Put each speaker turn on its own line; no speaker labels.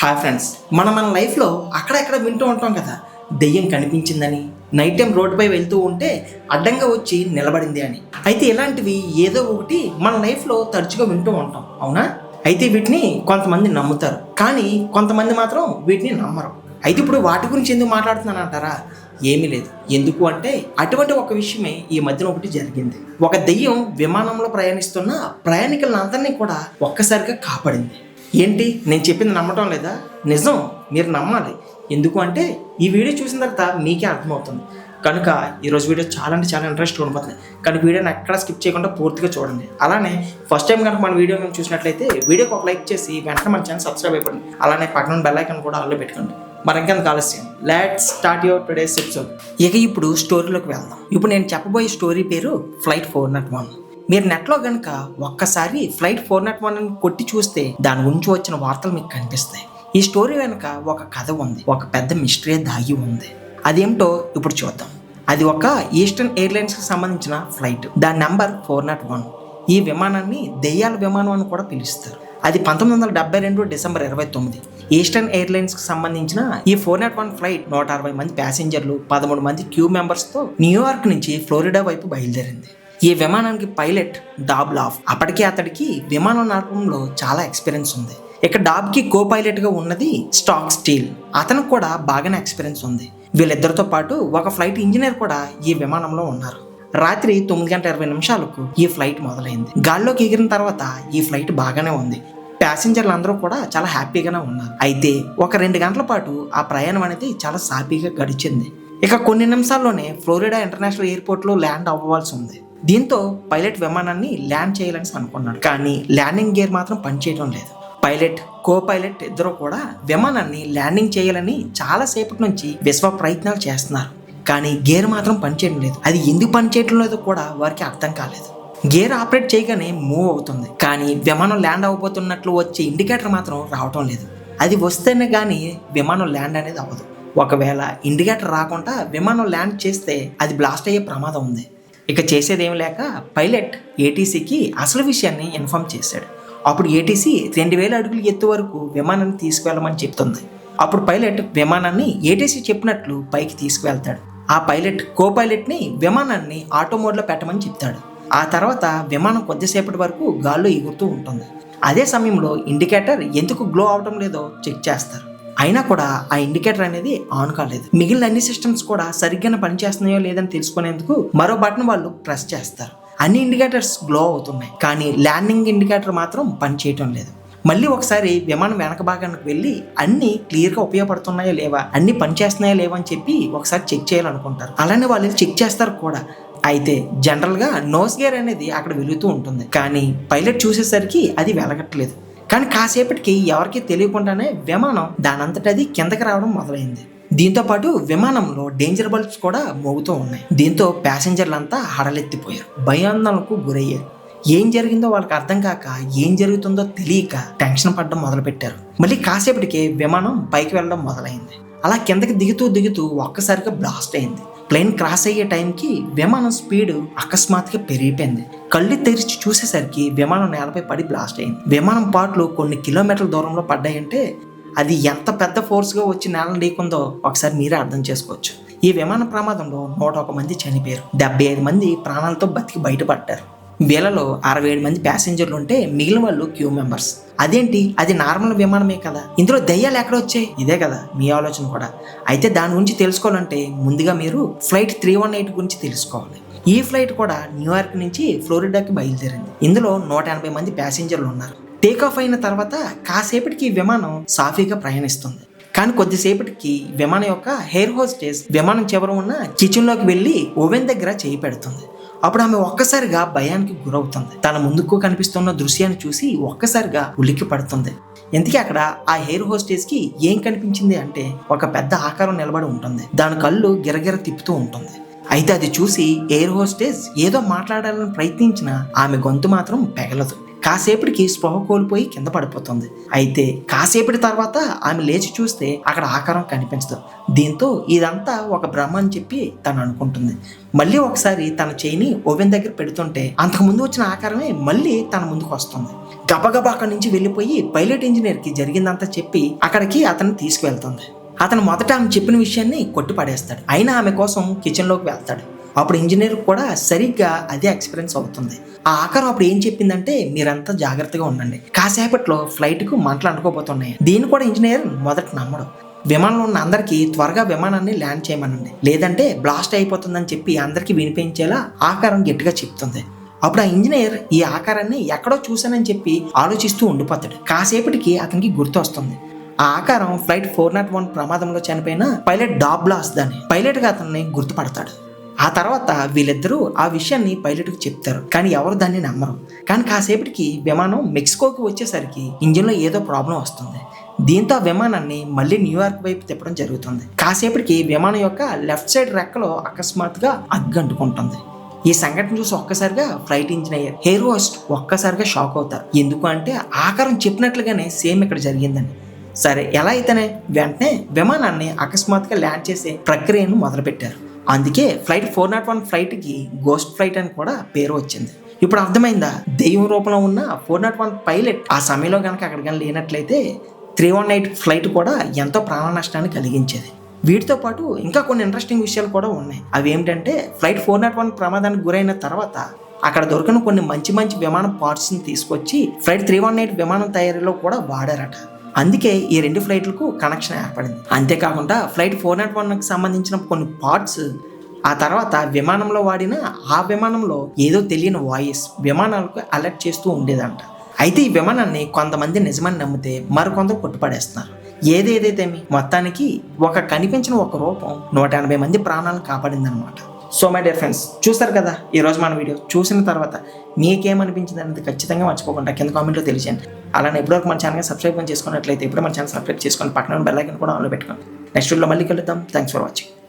Hi friends, మన లైఫ్లో అక్కడెక్కడ వింటూ ఉంటాం కదా, దెయ్యం కనిపించిందని, నైట్ టైం రోడ్డుపై వెళ్తూ ఉంటే అడ్డంగా వచ్చి నిలబడింది అని. అయితే ఇలాంటివి ఏదో ఒకటి మన లైఫ్లో తరచుగా వింటూ ఉంటాం, అవునా? అయితే వీటిని కొంతమంది నమ్ముతారు, కానీ కొంతమంది మాత్రం వీటిని నమ్మరు. అయితే ఇప్పుడు వాటి గురించి ఎందుకు మాట్లాడుతున్నాను అంటారా? ఏమీ లేదు. ఎందుకు అంటే అటువంటి ఒక విషయమే ఈ మధ్యన ఒకటి జరిగింది. ఒక దెయ్యం విమానంలో ప్రయాణిస్తున్న ప్రయాణికులందరినీ కూడా ఒక్కసారిగా కాపాడింది. ఏంటి, నేను చెప్పింది నమ్మటం లేదా? నిజం, మీరు నమ్మాలి. ఎందుకు అంటే ఈ వీడియో చూసిన తర్వాత మీకే అర్థమవుతుంది. కనుక ఈరోజు వీడియో చాలా అంటే చాలా ఇంట్రెస్ట్గా ఉండిపోతుంది. కానీ వీడియోని ఎక్కడ స్కిప్ చేయకుండా పూర్తిగా చూడండి. అలానే ఫస్ట్ టైం కనుక మన వీడియో మేము చూసినట్లయితే వీడియోకి ఒక లైక్ చేసి వెంటనే మన ఛానల్ సబ్స్క్రైబ్ అయిపోండి. అలానే పక్కన బెల్ ఐకాన్ కూడా ఆన్లో పెట్టుకోండి. మరి ఇంకెందుకు ఆలస్యం, let's start your today's episode. ఇక ఇప్పుడు స్టోరీలోకి వెళ్దాం. ఇప్పుడు నేను చెప్పబోయే స్టోరీ పేరు ఫ్లైట్ 401. మీరు నెట్లో కనుక ఒక్కసారి ఫ్లైట్ 401 అని కొట్టి చూస్తే దాని గురించి వచ్చిన వార్తలు మీకు కనిపిస్తాయి. ఈ స్టోరీ వెనుక ఒక కథ ఉంది, ఒక పెద్ద మిస్టరీ దాగి ఉంది. అదేమిటో ఇప్పుడు చూద్దాం. అది ఒక ఈస్టర్న్ ఎయిర్లైన్స్కి సంబంధించిన ఫ్లైట్. దాని నెంబర్ 401. ఈ విమానాన్ని దెయ్యాల విమానం అని కూడా పిలుస్తారు. అది 1972 డిసెంబర్ 29 ఈస్టర్న్ ఎయిర్లైన్స్కి సంబంధించిన ఈ 401 ఫ్లైట్ 160 మంది ప్యాసింజర్లు, 13 మంది క్యూ మెంబర్స్తో న్యూయార్క్ నుంచి ఫ్లోరిడా వైపు బయలుదేరింది. ఈ విమానానికి పైలట్ డాబ్ లాఫ్. అప్పటికే అతడికి విమానం నడపడంలో చాలా ఎక్స్పీరియన్స్ ఉంది. ఇక డాబ్కి కో పైలట్గా ఉన్నది స్టాక్ స్టీల్. అతనికి కూడా బాగానే ఎక్స్పీరియన్స్ ఉంది. వీళ్ళిద్దరితో పాటు ఒక ఫ్లైట్ ఇంజనీర్ కూడా ఈ విమానంలో ఉన్నారు. రాత్రి 9:20 ఈ ఫ్లైట్ మొదలైంది. గాల్లోకి ఎగిరిన తర్వాత ఈ ఫ్లైట్ బాగానే ఉంది. ప్యాసింజర్లు అందరూ కూడా చాలా హ్యాపీగానే ఉన్నారు. అయితే ఒక 2 గంటల పాటు ఆ ప్రయాణం అనేది చాలా సాఫీగా గడిచింది. ఇక కొన్ని నిమిషాల్లోనే ఫ్లోరిడా ఇంటర్నేషనల్ ఎయిర్పోర్ట్లో ల్యాండ్ అవ్వాల్సి ఉంది. దీంతో పైలట్ విమానాన్ని ల్యాండ్ చేయాలని అనుకున్నాడు, కానీ ల్యాండింగ్ గేర్ మాత్రం పనిచేయడం లేదు. పైలట్, కో పైలట్ ఇద్దరు కూడా విమానాన్ని ల్యాండింగ్ చేయాలని చాలా సేపటి నుంచి విశ్వ ప్రయత్నాలు చేస్తున్నారు, కానీ గేర్ మాత్రం పనిచేయడం లేదు. అది ఎందుకు పనిచేయడం లేదో కూడా వారికి అర్థం కాలేదు. గేర్ ఆపరేట్ చేయగానే మూవ్ అవుతుంది, కానీ విమానం ల్యాండ్ అవ్వబోతున్నట్లు వచ్చే ఇండికేటర్ మాత్రం రావటం లేదు. అది వస్తేనే కానీ విమానం ల్యాండ్ అనేది అవ్వదు. ఒకవేళ ఇండికేటర్ రాకుండా విమానం ల్యాండ్ చేస్తే అది బ్లాస్ట్ అయ్యే ప్రమాదం ఉంది. ఇక చేసేదేం లేక పైలట్ ఏటీసీకి అసలు విషయాన్ని ఇన్ఫార్మ్ చేశాడు. అప్పుడు ఏటీసీ 2000 అడుగులు ఎత్తు వరకు విమానాన్ని తీసుకువెళ్ళమని చెప్తుంది. అప్పుడు పైలట్ విమానాన్ని ఏటీసీ చెప్పినట్లు పైకి తీసుకువెళ్తాడు. ఆ పైలట్ కో పైలట్ని విమానాన్ని ఆటో మోడ్లో పెట్టమని చెప్తాడు. ఆ తర్వాత విమానం కొద్దిసేపటి వరకు గాల్లో ఎగురుతూ ఉంటుంది. అదే సమయంలో ఇండికేటర్ ఎందుకు గ్లో అవడం లేదో చెక్ చేస్తారు. అయినా కూడా ఆ ఇండికేటర్ అనేది ఆన్ కాలేదు. మిగిలిన అన్ని సిస్టమ్స్ కూడా సరిగ్గా పనిచేస్తున్నాయో లేదని తెలుసుకునేందుకు మరో బటన్ వాళ్ళు ప్రెస్ చేస్తారు. అన్ని ఇండికేటర్స్ గ్లో అవుతున్నాయి, కానీ ల్యాండింగ్ ఇండికేటర్ మాత్రం పనిచేయటం లేదు. మళ్ళీ ఒకసారి విమానం వెనక భాగానికి వెళ్ళి అన్ని క్లియర్గా ఉపయోగపడుతున్నాయో లేవా, అన్ని పనిచేస్తున్నాయో లేవా అని చెప్పి ఒకసారి చెక్ చేయాలనుకుంటారు. అలానే వాళ్ళు చెక్ చేస్తారు కూడా. అయితే జనరల్గా నోస్ గేర్ అనేది అక్కడ వెలుగుతూ ఉంటుంది, కానీ పైలట్ చూసేసరికి అది వెలగట్లేదు. కానీ కాసేపటికి ఎవరికి తెలియకుండానే విమానం దానంతట అది కిందకి రావడం మొదలైంది. దీంతో పాటు విమానంలో డేంజర్ బల్బ్స్ కూడా మోగుతూ ఉన్నాయి. దీంతో ప్యాసింజర్లంతా హడలెత్తిపోయారు, భయాందోళనకు గురయ్యారు. ఏం జరిగిందో వాళ్ళకి అర్థం కాక, ఏం జరుగుతుందో తెలియక టెన్షన్ పడడం మొదలుపెట్టారు. మళ్ళీ కాసేపటికే విమానం పైకి వెళ్ళడం మొదలైంది. అలా కిందకి దిగుతూ ఒక్కసారిగా బ్లాస్ట్ అయింది. ప్లేన్ క్రాస్ అయ్యే టైంకి విమానం స్పీడ్ అకస్మాత్తుగా పెరిగిపోయింది. కళ్ళు తెరిచి చూసేసరికి విమానం నేలపై పడి బ్లాస్ట్ అయింది. విమానం పార్ట్లు కొన్ని కిలోమీటర్ల దూరంలో పడ్డాయంటే అది ఎంత పెద్ద ఫోర్స్గా వచ్చి నేలను ఢీకుందో ఒకసారి మీరే అర్థం చేసుకోవచ్చు. ఈ విమాన ప్రమాదంలో 101 మంది చనిపోయారు. 75 మంది ప్రాణాలతో బతికి బయటపడ్డారు. వీళ్ళలో 67 మంది ప్యాసింజర్లు ఉంటే మిగిలిన వాళ్ళు క్యూ మెంబర్స్. అదేంటి, అది నార్మల్ విమానమే కదా, ఇందులో దయ్యాలు ఎక్కడ వచ్చాయి? ఇదే కదా మీ ఆలోచన కూడా. అయితే దాని గురించి తెలుసుకోవాలంటే ముందుగా మీరు ఫ్లైట్ 318 గురించి తెలుసుకోవాలి. ఈ ఫ్లైట్ కూడా న్యూయార్క్ నుంచి ఫ్లోరిడాకి బయలుదేరింది. ఇందులో 180 మంది ప్యాసింజర్లు ఉన్నారు. టేక్ ఆఫ్ అయిన తర్వాత కాసేపటికి విమానం సాఫీగా ప్రయాణిస్తుంది. కానీ కొద్దిసేపటికి విమానం యొక్క ఎయిర్ హోస్టెస్ విమానం చివర ఉన్న కిచెన్లోకి వెళ్ళి ఓవెన్ దగ్గర చేయి పెడుతుంది. అప్పుడు ఆమె ఒక్కసారిగా భయానికి గురవుతుంది. తన ముందుకు కనిపిస్తున్న దృశ్యాన్ని చూసి ఒక్కసారిగా ఉలిక్కి పడుతుంది. ఎందుకే అక్కడ ఆ ఎయిర్ హోస్టెస్ కి ఏం కనిపించింది అంటే ఒక పెద్ద ఆకారం నిలబడి ఉంటుంది. దాని కళ్ళు గిరగిర తిప్పుతూ ఉంటుంది. అయితే అది చూసి ఎయిర్ హోస్టెస్ ఏదో మాట్లాడాలని ప్రయత్నించినా ఆమె గొంతు మాత్రం పెగలదు. కాసేపటికి స్పృహ కోల్పోయి కింద పడిపోతుంది. అయితే కాసేపటి తర్వాత ఆమె లేచి చూస్తే అక్కడ ఆకారం కనిపించదు. దీంతో ఇదంతా ఒక భ్రమ అని చెప్పి తను అనుకుంటుంది. మళ్ళీ ఒకసారి తన చేయిని ఓవెన్ దగ్గర పెడుతుంటే అంతకుముందు వచ్చిన ఆకారమే మళ్ళీ తన ముందుకు వస్తుంది. గబగబా అక్కడి నుంచి వెళ్ళిపోయి పైలట్ ఇంజనీర్కి జరిగిందంతా చెప్పి అక్కడికి అతన్ని తీసుకువెళ్తుంది. అతను మొదట ఆమె చెప్పిన విషయాన్ని కొట్టి పడేస్తాడు. అయినా ఆమె కోసం కిచెన్లోకి వెళ్తాడు. అప్పుడు ఇంజనీర్ కూడా సరిగ్గా అదే ఎక్స్పీరియన్స్ అవుతుంది. ఆ ఆకారం అప్పుడు ఏం చెప్పిందంటే, మీరంతా జాగ్రత్తగా ఉండండి, కాసేపట్లో ఫ్లైట్కు మంటలు అంటుకోబోతున్నాయి. దీన్ని కూడా ఇంజనీర్ మొదట నమ్మడు. విమానంలో ఉన్న అందరికీ త్వరగా విమానాన్ని ల్యాండ్ చేయమనండి, లేదంటే బ్లాస్ట్ అయిపోతుందని చెప్పి అందరికీ వినిపించేలా ఆకారం గట్టిగా చెప్తుంది. అప్పుడు ఆ ఇంజనీర్ ఈ ఆకారాన్ని ఎక్కడో చూశానని చెప్పి ఆలోచిస్తూ ఉండిపోతాడు. కాసేపటికి అతనికి గుర్తు వస్తుంది. ఆ ఆకారం ఫ్లైట్ 401 ప్రమాదంలో చనిపోయిన పైలట్ డాబ్లాస్ దాన్ని పైలట్గా అతన్ని గుర్తుపడతాడు. ఆ తర్వాత వీళ్ళిద్దరూ ఆ విషయాన్ని పైలట్కి చెప్తారు, కానీ ఎవరు దాన్ని నమ్మరు. కానీ కాసేపటికి విమానం మెక్సికోకి వచ్చేసరికి ఇంజిన్లో ఏదో ప్రాబ్లం వస్తుంది. దీంతో ఆ విమానాన్ని మళ్ళీ న్యూయార్క్ వైపు తిప్పడం జరుగుతుంది. కాసేపటికి విమానం యొక్క లెఫ్ట్ సైడ్ రెక్కలో అకస్మాత్తుగా అగ్గి అంటుకుంటుంది. ఈ సంఘటన చూసి ఒక్కసారిగా ఫ్లైట్ ఇంజనీర్, ఎయిర్ హోస్ట్ ఒక్కసారిగా షాక్ అవుతారు. ఎందుకు అంటే ఆకారం చెప్పినట్లుగానే సేమ్ ఇక్కడ జరిగిందని. సరే, ఎలా అయితేనే వెంటనే విమానాన్ని అకస్మాత్తుగా ల్యాండ్ చేసే ప్రక్రియను మొదలుపెట్టారు. అందుకే ఫ్లైట్ 401 ఫ్లైట్కి గోస్ట్ ఫ్లైట్ అని కూడా పేరు వచ్చింది. ఇప్పుడు అర్థమైందా, దెయ్యం రూపంలో ఉన్న 401 పైలట్ ఆ సమయంలో కనుక అక్కడ కానీ లేనట్లయితే 318 ఫ్లైట్ కూడా ఎంతో ప్రాణ నష్టాన్ని కలిగించేది. వీటితో పాటు ఇంకా కొన్ని ఇంట్రెస్టింగ్ విషయాలు కూడా ఉన్నాయి. అవి ఏమిటంటే, ఫ్లైట్ 401 ప్రమాదానికి గురైన తర్వాత అక్కడ దొరికిన కొన్ని మంచి మంచి విమాన పార్ట్స్ని తీసుకొచ్చి ఫ్లైట్ 318 విమానం తయారీలో కూడా వాడారట. అందుకే ఈ రెండు ఫ్లైట్లకు కనెక్షన్ ఏర్పడింది. అంతేకాకుండా ఫ్లైట్ 401కి సంబంధించిన కొన్ని పార్ట్స్ ఆ తర్వాత విమానంలో వాడిన ఆ విమానంలో ఏదో తెలియని వాయిస్ విమానాలకు అలర్ట్ చేస్తూ ఉండేదంట. అయితే ఈ విమానాన్ని కొంతమంది నిజమని నమ్మితే మరికొందరు కొట్టుపడేస్తున్నారు. ఏదేదైతేమి మొత్తానికి ఒక కనిపించిన ఒక రూపం 180 మంది ప్రాణాలను కాపాడిందనమాట. సో మై డియర్ ఫ్రెండ్స్, చూస్తారు కదా ఈరోజు మన వీడియో. చూసిన తర్వాత మీకేమనిపించింది అనేది ఖచ్చితంగా మర్చిపోకుండా కింద కామెంట్లో తెలియజేయండి. అలానే ఎప్పటివరకు మన ఛానల్ని సబ్స్క్రైబ్ చేసుకున్నట్లయితే ఇప్పుడు మన ఛానల్ సబ్స్క్రైబ్ చేసుకొని పక్కన బెల్ ఐకాన్ కూడా ఆన్లో పెట్టుకోండి. నెక్స్ట్ వీడియోలో మళ్ళీ కలుద్దాం. Thanks for watching.